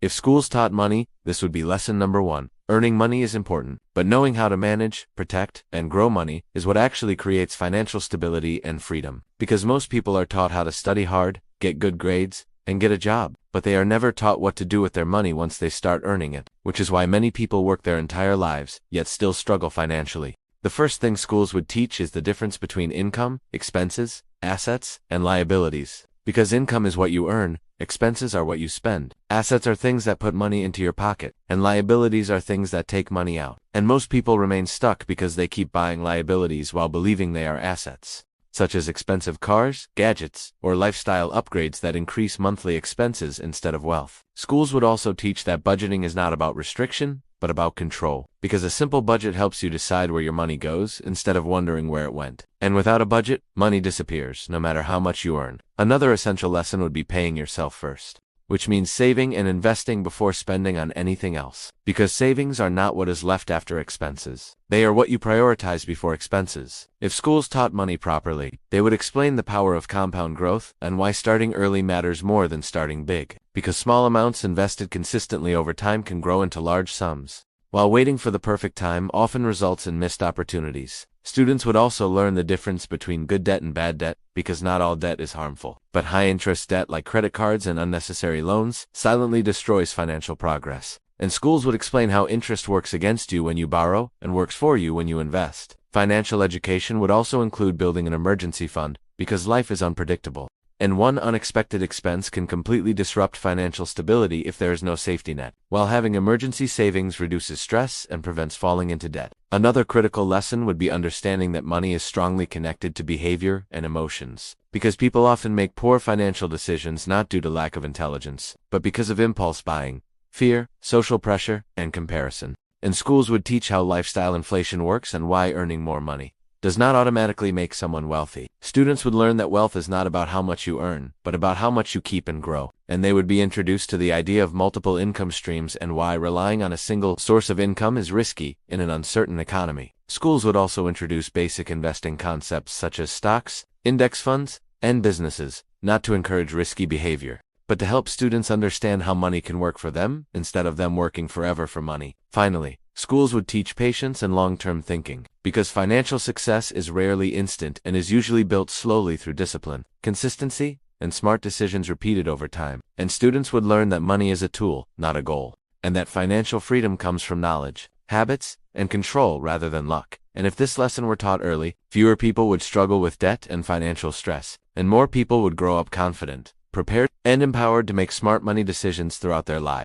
If schools taught money, this would be lesson number 1. Earning money is important, but knowing how to manage, protect, and grow money is what actually creates financial stability and freedom. Because most people are taught how to study hard, get good grades, and get a job, but they are never taught what to do with their money once they start earning it, which is why many people work their entire lives, yet still struggle financially. The first thing schools would teach is the difference between income, expenses, assets, and liabilities. Because income is what you earn, expenses are what you spend. Assets are things that put money into your pocket, and liabilities are things that take money out. And most people remain stuck because they keep buying liabilities while believing they are assets, such as expensive cars, gadgets, or lifestyle upgrades that increase monthly expenses instead of wealth. Schools would also teach that budgeting is not about restriction, but about control, because a simple budget helps you decide where your money goes instead of wondering where it went. And without a budget, money disappears, no matter how much you earn. Another essential lesson would be paying yourself first, which means saving and investing before spending on anything else. Because savings are not what is left after expenses. They are what you prioritize before expenses. If schools taught money properly, they would explain the power of compound growth and why starting early matters more than starting big. Because small amounts invested consistently over time can grow into large sums, while waiting for the perfect time often results in missed opportunities. Students would also learn the difference between good debt and bad debt, because not all debt is harmful. But high-interest debt like credit cards and unnecessary loans silently destroys financial progress. And schools would explain how interest works against you when you borrow and works for you when you invest. Financial education would also include building an emergency fund, because life is unpredictable, and one unexpected expense can completely disrupt financial stability if there is no safety net, while having emergency savings reduces stress and prevents falling into debt. Another critical lesson would be understanding that money is strongly connected to behavior and emotions, because people often make poor financial decisions not due to lack of intelligence, but because of impulse buying, fear, social pressure, and comparison. And schools would teach how lifestyle inflation works and why earning more money does not automatically make someone wealthy. Students would learn that wealth is not about how much you earn, but about how much you keep and grow. And they would be introduced to the idea of multiple income streams and why relying on a single source of income is risky in an uncertain economy. Schools would also introduce basic investing concepts such as stocks, index funds, and businesses, not to encourage risky behavior, but to help students understand how money can work for them instead of them working forever for money. Finally, schools would teach patience and long-term thinking, because financial success is rarely instant and is usually built slowly through discipline, consistency, and smart decisions repeated over time. And students would learn that money is a tool, not a goal, and that financial freedom comes from knowledge, habits, and control rather than luck. And if this lesson were taught early, fewer people would struggle with debt and financial stress, and more people would grow up confident, prepared, and empowered to make smart money decisions throughout their lives.